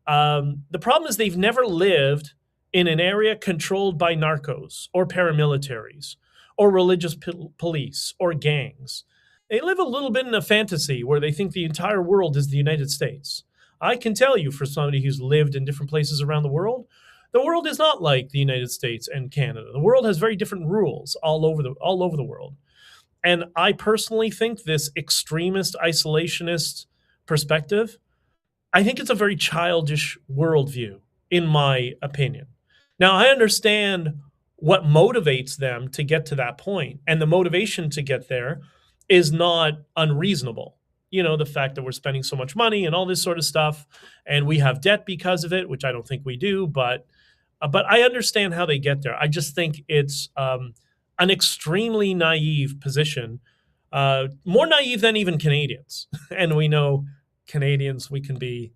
The problem is they've never lived in an area controlled by narcos or paramilitaries or religious police or gangs. They live a little bit in a fantasy where they think the entire world is the United States. I can tell you, for somebody who's lived in different places around the world is not like the United States and Canada. The world has very different rules all over the world. And I personally think this extremist, isolationist perspective, I think it's a very childish worldview, in my opinion. Now, I understand what motivates them to get to that point, and the motivation to get there is not unreasonable. The fact that we're spending so much money and all this sort of stuff, and we have debt because of it, which I don't think we do, but I understand how they get there. I just think it's an extremely naive position, more naive than even Canadians. And we know Canadians, we can be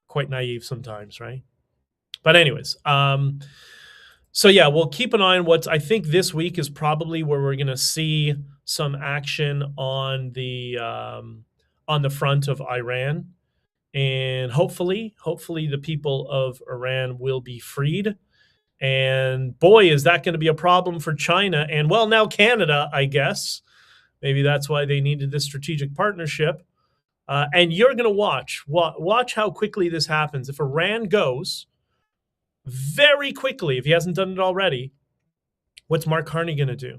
quite naive sometimes, right? But anyways, so yeah, we'll keep an eye on I think this week is probably where we're going to see some action on the front of Iran. And hopefully the people of Iran will be freed. And boy, is that going to be a problem for China and, well, now Canada, I guess. Maybe that's why they needed this strategic partnership. And you're going to watch how quickly this happens. If Iran goes very quickly, if he hasn't done it already, what's Mark Carney going to do?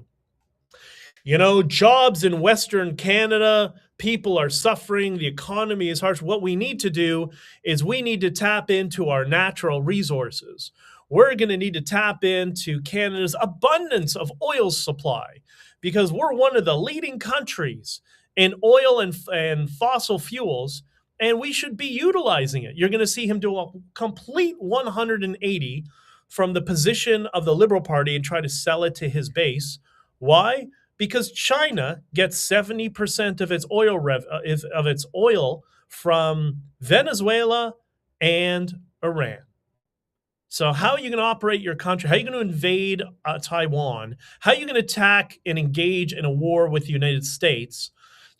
jobs in Western Canada, people are suffering, the economy is harsh. What we need to do is we need to tap into our natural resources. We're going to need to tap into Canada's abundance of oil supply because we're one of the leading countries in oil and fossil fuels, and we should be utilizing it. You're going to see him do a complete 180 from the position of the Liberal Party and try to sell it to his base. Why? Because China gets 70% of its oil from Venezuela and Iran. So how are you going to operate your country? How are you going to invade Taiwan? How are you going to attack and engage in a war with the United States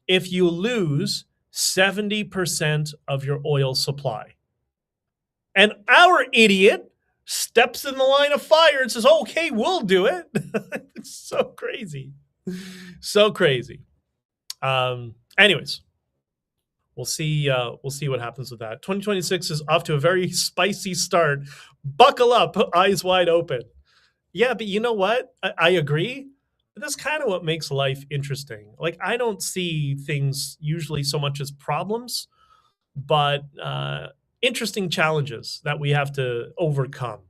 if you lose 70% of your oil supply? And our idiot steps in the line of fire and says, okay, we'll do it. It's so crazy. So crazy. Anyways, we'll see what happens with that. 2026 is off to a very spicy start. Buckle up, eyes wide open. Yeah, but you know what? I agree. But that's kind of what makes life interesting. Like, I don't see things usually so much as problems, but interesting challenges that we have to overcome.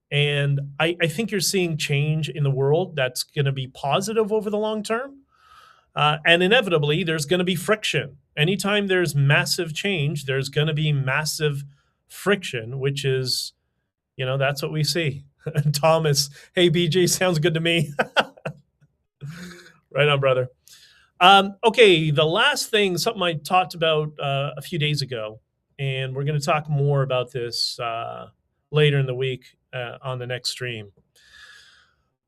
And I think you're seeing change in the world that's going to be positive over the long term. And inevitably, there's going to be friction. Anytime there's massive change, there's going to be massive friction, which is, that's what we see. Thomas, hey, BG, sounds good to me. Right on, brother. Okay, the last thing, something I talked about a few days ago, and we're going to talk more about this later in the week on the next stream.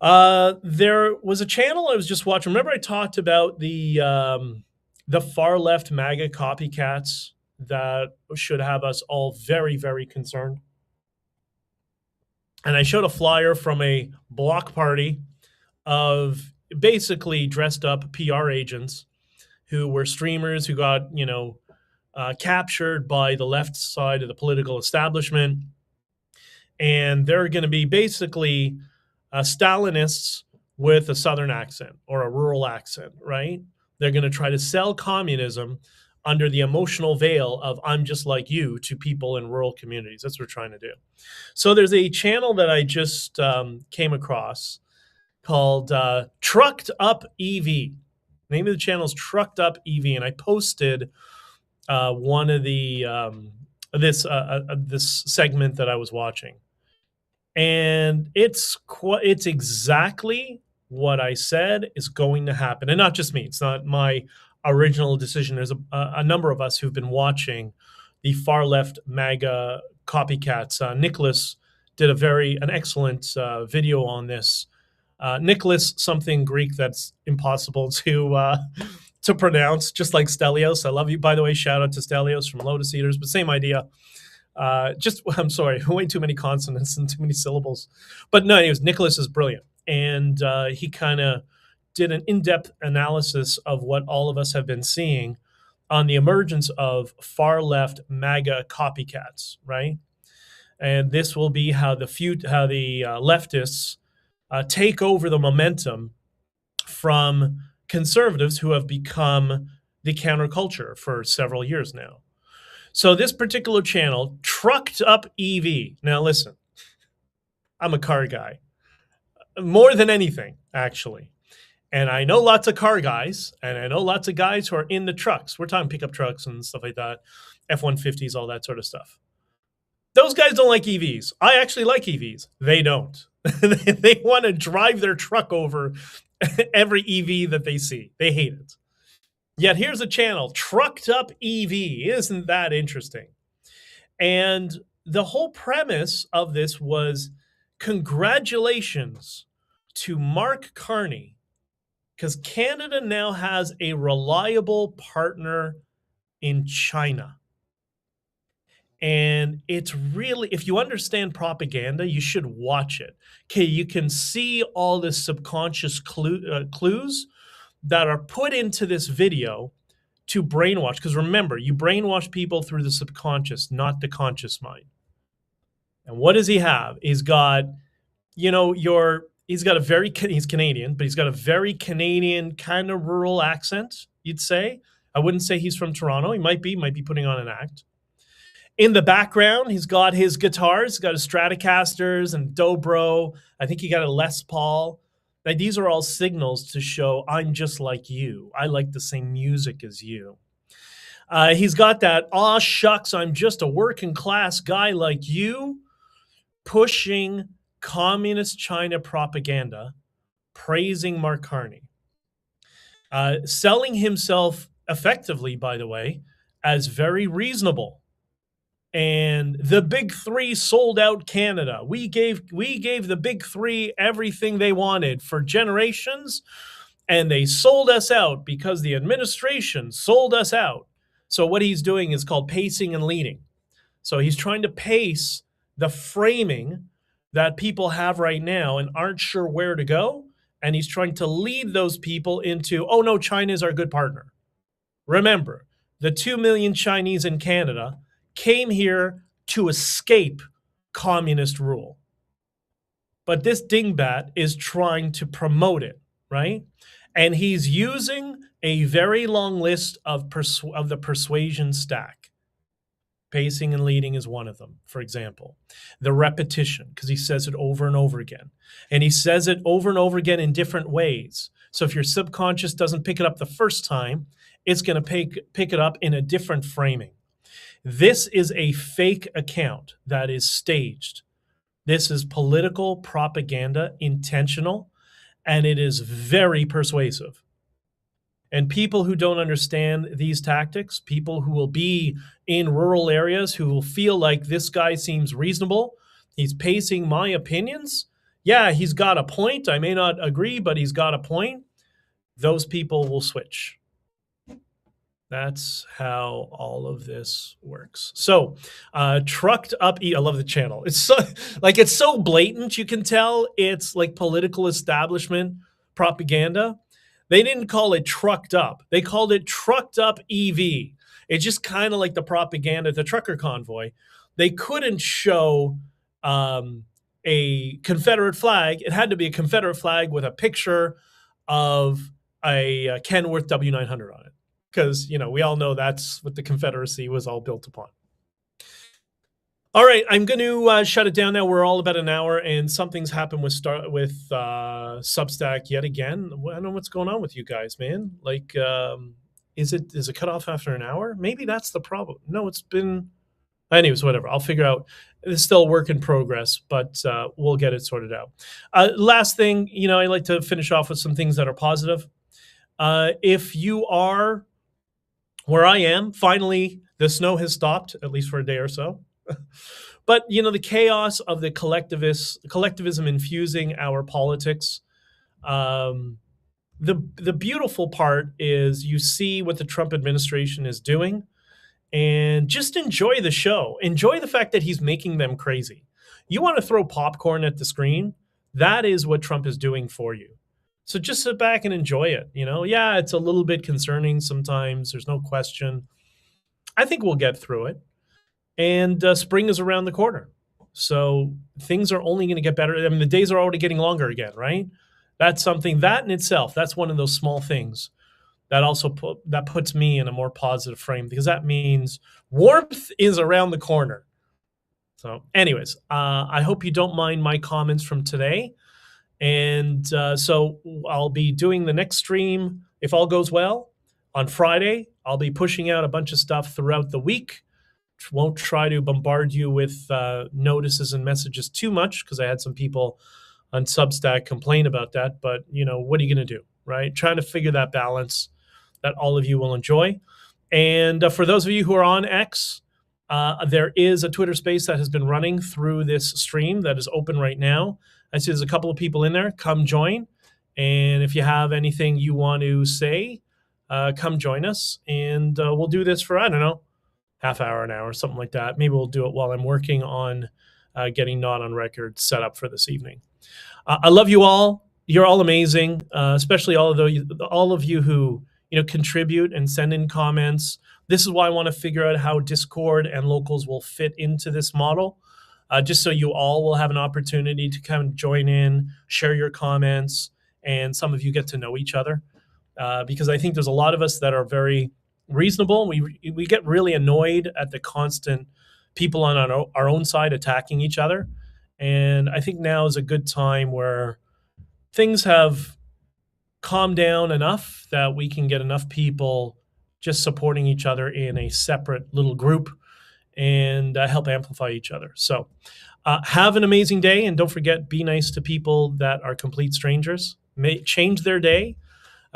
There was a channel I was just watching. Remember I talked about the far left MAGA copycats that should have us all very, very concerned? And I showed a flyer from a block party of basically dressed up PR agents who were streamers who got, captured by the left side of the political establishment. And they're going to be basically Stalinists with a Southern accent or a rural accent, right? They're going to try to sell communism under the emotional veil of I'm just like you to people in rural communities. That's what we're trying to do. So there's a channel that I just came across called Trucked Up EV. The name of the channel is Trucked Up EV, and I posted one of the this segment that I was watching. And it's exactly what I said is going to happen. And not just me. It's not my original decision. There's a number of us who've been watching the far left MAGA copycats. Nicholas did an excellent video on this. Nicholas, something Greek that's impossible to pronounce, just like Stelios. I love you, by the way. Shout out to Stelios from Lotus Eaters, but same idea. I'm sorry, way too many consonants and too many syllables. But no, anyways, Nicholas is brilliant. And he kind of did an in-depth analysis of what all of us have been seeing on the emergence of far-left MAGA copycats, right? And this will be how the leftists take over the momentum from conservatives who have become the counterculture for several years now. So this particular channel, Trucked Up EV. Now listen, I'm a car guy. More than anything, actually. And I know lots of car guys, and I know lots of guys who are in the trucks. We're talking pickup trucks and stuff like that, F-150s, all that sort of stuff. Those guys don't like EVs. I actually like EVs. They don't. They want to drive their truck over every EV that they see. They hate it. Yet here's a channel, Trucked Up EV. Isn't that interesting? And the whole premise of this was congratulations to Mark Carney, because Canada now has a reliable partner in China. And it's really, if you understand propaganda, you should watch it. Okay, you can see all the subconscious clues that are put into this video to brainwash. Because remember, you brainwash people through the subconscious, not the conscious mind. And what does he have? He's got, your he's Canadian, but he's got a very Canadian kind of rural accent, you'd say. I wouldn't say he's from Toronto. He might be putting on an act. In the background, he's got his guitars. He's got his Stratocasters and Dobro. I think he got a Les Paul. Now, these are all signals to show I'm just like you. I like the same music as you. He's got that, aw shucks, I'm just a working class guy like you, pushing communist China propaganda, praising Mark Carney. Selling himself effectively, by the way, as very reasonable. And the big three sold out Canada. We gave the big three everything they wanted for generations, and they sold us out because the administration sold us out. So what he's doing is called pacing and leading. So he's trying to pace the framing that people have right now and aren't sure where to go. And he's trying to lead those people into, oh no, China is our good partner. Remember, the 2 million Chinese in Canada came here to escape communist rule. But this dingbat is trying to promote it, right? And he's using a very long list of the persuasion stack. Pacing and leading is one of them, for example. The repetition, because he says it over and over again. And he says it over and over again in different ways. So if your subconscious doesn't pick it up the first time, it's going to pick it up in a different framing. This is a fake account that is staged. This is political propaganda, intentional, and it is very persuasive. And people who don't understand these tactics, people who will be in rural areas, who will feel like this guy seems reasonable, he's pacing my opinions, yeah, he's got a point, I may not agree, but he's got a point, those people will switch. That's how all of this works. So, trucked up. I love the channel. It's so blatant. You can tell it's like political establishment propaganda. They didn't call it trucked up. They called it trucked up EV. It's just kind of like the propaganda, the trucker convoy. They couldn't show a Confederate flag. It had to be a Confederate flag with a picture of a Kenworth W900 on it. Because, we all know that's what the Confederacy was all built upon. All right, I'm going to shut it down now. We're all about an hour, and something's happened with Substack yet again. I don't know what's going on with you guys, man. Like, is it cut off after an hour? Maybe that's the problem. No, it's been... Anyways, whatever. I'll figure out. It's still a work in progress, but we'll get it sorted out. Last thing, I like to finish off with some things that are positive. If you are... where I am, finally, the snow has stopped, at least for a day or so. But, the chaos of the collectivism infusing our politics, the beautiful part is you see what the Trump administration is doing and just enjoy the show. Enjoy the fact that he's making them crazy. You want to throw popcorn at the screen? That is what Trump is doing for you. So just sit back and enjoy it. Yeah, it's a little bit concerning sometimes. There's no question. I think we'll get through it. And spring is around the corner. So things are only going to get better. I mean, the days are already getting longer again, right? That's something, that in itself, that's one of those small things that also puts me in a more positive frame, because that means warmth is around the corner. So anyways, I hope you don't mind my comments from today. And so I'll be doing the next stream, if all goes well, on Friday. I'll be pushing out a bunch of stuff throughout the week. Won't try to bombard you with notices and messages too much, because I had some people on Substack complain about that. But, what are you going to do, right? Trying to figure that balance that all of you will enjoy. And for those of you who are on X, there is a Twitter space that has been running through this stream that is open right now. I see there's a couple of people in there. Come join. And if you have anything you want to say, come join us. And we'll do this for, I don't know, half hour, an hour, something like that. Maybe we'll do it while I'm working on getting Not on Record set up for this evening. I love you all. You're all amazing, especially all of you who contribute and send in comments. This is why I want to figure out how Discord and locals will fit into this model. just so you all will have an opportunity to kind of join in, share your comments, and some of you get to know each other. Because I think there's a lot of us that are very reasonable. We get really annoyed at the constant people on our own side attacking each other. And I think now is a good time where things have calmed down enough that we can get enough people just supporting each other in a separate little group and help amplify each other. So have an amazing day, and don't forget, be nice to people that are complete strangers. Change their day.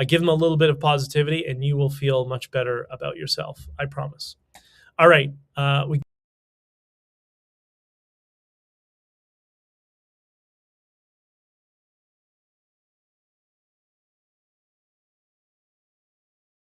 Give them a little bit of positivity, and you will feel much better about yourself. I promise. All right. We